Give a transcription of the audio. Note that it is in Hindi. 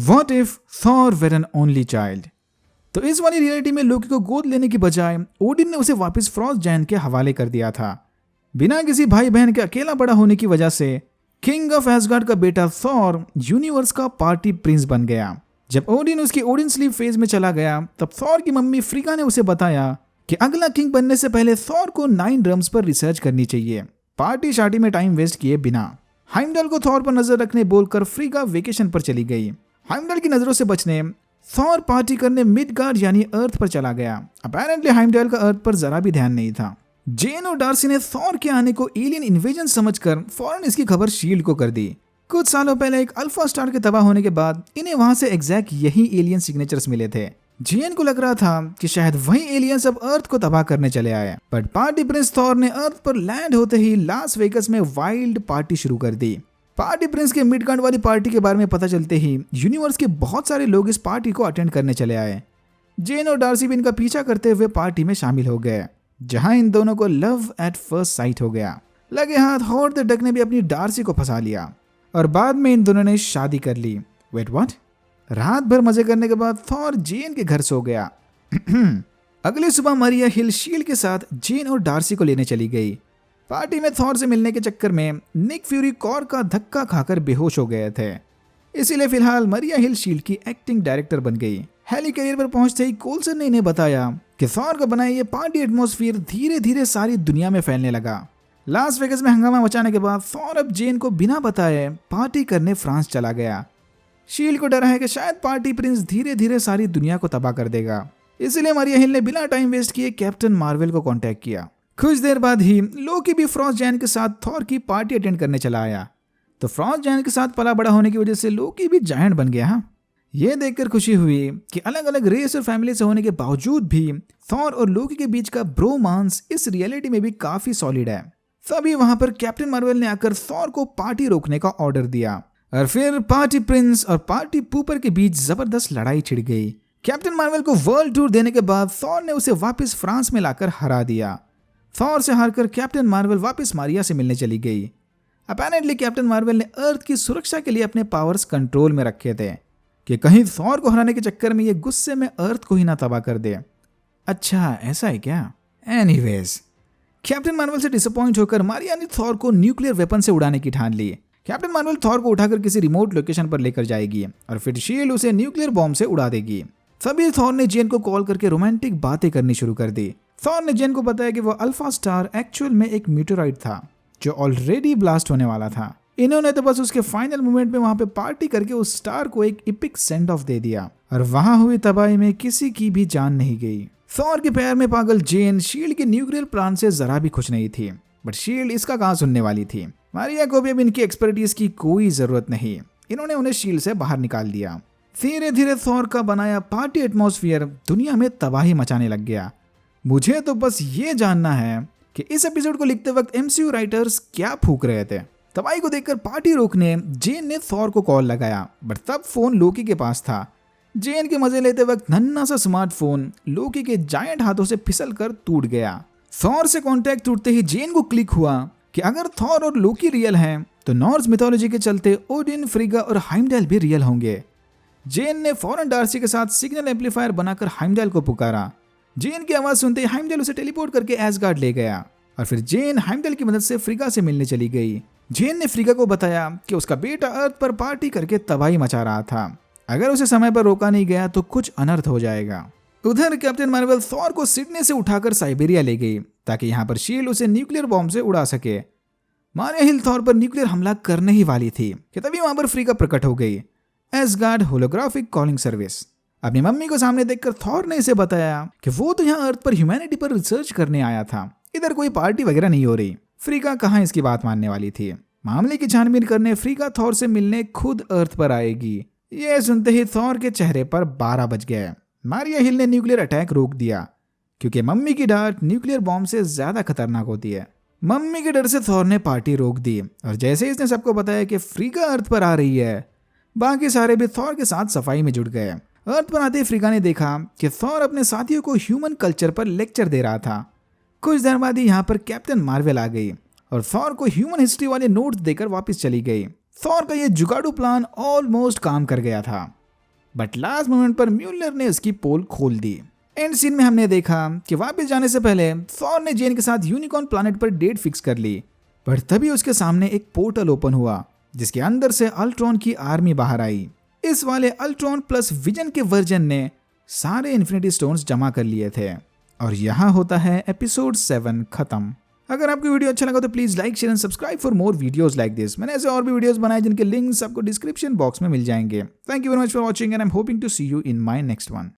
What if Thor were N only child. तो इस वाली रियलिटी में लोकी को गोद लेने की बजाय ओडिन ने उसे वापस फ्रॉस्ट जायंट के हवाले कर दिया था। बिना किसी भाई बहन के अकेला बड़ा होने की वजह से किंग ऑफ एसगार्ड का बेटा थॉर यूनिवर्स का पार्टी प्रिंस बन गया। जब ओडिन उसकी ओडिन स्लीप फेज में चला गया तब थॉर की मम्मी फ्रीका ने उसे बताया कि अगला किंग बनने से पहले थॉर को 9 ड्रम्स पर रिसर्च करनी चाहिए, पार्टी शार्टी में टाइम वेस्ट किए बिना। हाइमडल को थॉर पर नजर रखने बोलकर फ्रीका वेकेशन पर चली गई। हाइमडल की नजरों से बचने थॉर पार्टी करने मिडगार्ड यानी अर्थ पर चला गया। अपेरेंटली हाइमडल का अर्थ पर जरा भी ध्यान नहीं था। जेन और डार्सी ने थॉर के आने को एलियन इन्वेजन समझकर फौरन इसकी खबर शील्ड को कर दी। कुछ सालों पहले एक अल्फा स्टार के तबाह होने के बाद इन्हें वहां से एग्जैक्ट यही एलियन सिग्नेचर्स मिले थे। जेन को लग रहा था कि शायद वही एलियंस अब अर्थ को तबाह करने चले आए, बट पार्टी प्रिंस थॉर ने अर्थ पर लैंड होते ही लास वेगस में वाइल्ड पार्टी शुरू कर दी। पार्टी प्रिंस के मिडगार्ड वाली पार्टी के बारे में पता चलते ही यूनिवर्स के बहुत सारे लोग इस पार्टी को अटेंड करने चले आए। जेन और डार्सी भी इनका पीछा करते हुए पार्टी में शामिल हो गए, जहां इन दोनों को लव एट फर्स्ट साइट हो गया। लगे हाथ हॉवर्ड द डक ने भी अपनी डार्सी को फंसा लिया और बाद में इन दोनों ने शादी कर ली। Wait what? रात भर मजे करने के बाद थॉर जेन के घर सो गया। अगली सुबह मारिया हिल शील्ड के साथ जेन और डार्सी को लेने चली गई। पार्टी में थॉर से मिलने के चक्कर में निक फ्यूरी कॉर का धक्का खाकर बेहोश हो गए थे, इसीलिए फिलहाल मारिया हिल शील्ड की एक्टिंग डायरेक्टर बन गई। हेली कैरियर पर पहुंचते ही कोल्सन ने इन्हें बताया कि थॉर का बनाया ये पार्टी एटमॉस्फेयर धीरे धीरे सारी दुनिया में फैलने लगा। लास वेगस में हंगामा मचाने के बाद थॉर अब जेन को बिना बताए पार्टी करने फ्रांस चला गया। शील्ड को डर है कि शायद पार्टी प्रिंस धीरे धीरे सारी दुनिया को तबाह कर देगा, इसलिए मारिया हिल ने बिना टाइम वेस्ट किए कैप्टन मार्वल को कांटेक्ट किया। कुछ देर बाद ही लोकी भी फ्रॉस्ट जायंट के साथ थॉर की पार्टी अटेंड करने चला आया। तो फ्रॉस्ट जायंट के साथ पला बड़ा होने की वजह से लोकी भी जायंट बन गया। हाँ, ये देखकर खुशी हुई कि अलग अलग रेस और फैमिली से होने के बावजूद भी थॉर और लोकी के बीच का ब्रोमांस इस रियलिटी में भी काफी सॉलिड है। तभी वहां पर कैप्टन मार्वल ने आकर थॉर को पार्टी रोकने का ऑर्डर दिया और फिर पार्टी प्रिंस और पार्टी पूपर के बीच जबरदस्त लड़ाई छिड़ गई। कैप्टन मार्वल को वर्ल्ड टूर देने के बाद थॉर ने उसे वापस फ्रांस में लाकर हरा दिया। थॉर से हारकर कैप्टन मार्वल वापस मारिया से मिलने चली गई। अपेरेंटली कैप्टन मार्वल ने अर्थ की सुरक्षा के लिए अपने पावर्स कंट्रोल में रखे थे कि कहीं थॉर को हराने के चक्कर में ये गुस्से में अर्थ को ही ना तबाह कर दे। अच्छा ऐसा है क्या? एनीवेज, कैप्टन मार्वल से डिसअपॉइंट होकर मारिया ने थॉर को न्यूक्लियर वेपन से उड़ाने की ठान ली। कैप्टन मार्वल थॉर को उठाकर किसी रिमोट लोकेशन पर लेकर जाएगी और फिर शील्ड उसे न्यूक्लियर बॉम्ब से उड़ा देगी। तभी थॉर ने जेन को कॉल करके रोमांटिक बातें करनी शुरू कर दी। थॉर ने जेन को बताया कि वो अल्फा स्टार एक्चुअल में एक मीटेराइट था जो ऑलरेडी ब्लास्ट होने वाला था। इन्होंने तो बस उसके फाइनल मोमेंट में वहां पे पार्टी करके उस स्टार को एक इपिक सेंड ऑफ दे दिया और वहां हुई तबाही में किसी की भी जान नहीं गई। थॉर के पैर में पागल जेन शील्ड के न्यूक्लियर प्लान से जरा भी खुश नहीं थी, बट शील्ड इसका कहां सुनने वाली थी। मारिया को भी अब इनकी एक्सपर्टीज की कोई जरूरत नहीं, इन्होंने उन्हें शील्ड से बाहर निकाल दिया। धीरे धीरे थॉर का बनाया पार्टी एटमॉस्फेयर दुनिया में तबाही मचाने लग गया। मुझे तो बस ये जानना है कि इस एपिसोड को लिखते वक्त एमसीयू राइटर्स क्या फूक रहे थे। तबाही को देखकर पार्टी रोकने जेन ने थॉर को कॉल लगाया, बट तब फोन लोकी के पास था। जेन के मजे लेते वक्त नन्हा सा स्मार्टफोन लोकी के जायंट हाथों से फिसल कर टूट गया। थॉर से कांटेक्ट टूटते ही जेन को क्लिक हुआ कि अगर थॉर और लोकी रियल हैं तो नॉर्स मिथोलॉजी के चलते ओडिन, फ्रीगा और हाइमडल भी रियल होंगे। जेन ने फौरन डार्सी के साथ सिग्नल एम्पलीफायर बनाकर हाइमडल को पुकारा। जेन की आवाज सुनते ही हाइमडल उसे टेलीपोर्ट करके एसगार्ड ले गया और फिर जेन हाइमडल की मदद से फ्रीगा से मिलने चली गई। जेन ने फ्रीगा को बताया कि उसका बेटा अर्थ पर पार्टी करके तबाही मचा रहा था, अगर उसे समय पर रोका नहीं गया तो कुछ अनर्थ हो जाएगा। उधर कैप्टन मार्वल थॉर को सिडनी से उठाकर साइबेरिया ले गई ताकि यहाँ पर शील्ड उसे न्यूक्लियर बॉम्ब से उड़ा सके। मारिया हिल थॉर पर न्यूक्लियर हमला करने ही वाली थी कि तभी वहां पर फ्रीगा प्रकट हो गई। Ash gourd holographic calling service. अपनी मम्मी को सामने देखकर थॉर ने इसे बताया कि वो तो यहाँ अर्थ पर ह्यूमैनिटी पर रिसर्च करने आया था, इधर कोई पार्टी वगैरह नहीं हो रही। फ्रीगा कहाँ इसकी बात मानने वाली थी। मामले की छानबीन करने फ्रीगा थॉर से मिलने खुद अर्थ पर आएगी। ये सुनते ही थॉर के चेहरे पर 12 बज गए। मारिया हिल ने न्यूक्लियर अटैक रोक दिया क्योंकि मम्मी की डांट न्यूक्लियर बॉम्ब से ज्यादा खतरनाक होती है। मम्मी के डर से थॉर ने पार्टी रोक दी और जैसे ही इसने सबको बताया कि फ्रीगा अर्थ पर आ रही है, बाकी सारे भी थॉर के साथ सफाई में जुट गए। अर्थ पर आते ही फ्रीगा ने देखा कि थॉर अपने साथियों को ह्यूमन कल्चर पर लेक्चर दे रहा था। कुछ देर बाद ही यहाँ पर कैप्टन मार्वल आ गई और थॉर को ह्यूमन हिस्ट्री वाले नोट्स देकर वापस चली गई। थॉर का ये जुगाड़ू प्लान ऑलमोस्ट काम कर गया था। बट लास्ट मोमेंट पर म्यूलर ने उसकी पोल खोल दी। एंड सीन में हमने देखा कि वापस जाने से पहले थॉर ने जेन के साथ यूनिकॉर्न प्लैनेट पर डेट फिक्स कर ली, पर तभी उसके सामने एक पोर्टल ओपन हुआ जिसके अंदर से अल्ट्रॉन की आर्मी बाहर आई। इस वाले अल्ट्रॉन प्लस विजन के वर्जन ने सारे इन्फिनिटी स्टोन्स जमा कर लिए थे। और यहाँ होता है एपिसोड 7 खत्म। अगर आपको वीडियो अच्छा लगा तो please like share and subscribe for more videos like this. मैंने ऐसे और भी वीडियोस बनाए जिनके लिंक्स आपको डिस्क्रिप्शन बॉक्स में मिल जाएंगे। Thank you very much for watching and I am hoping to see you in my next one.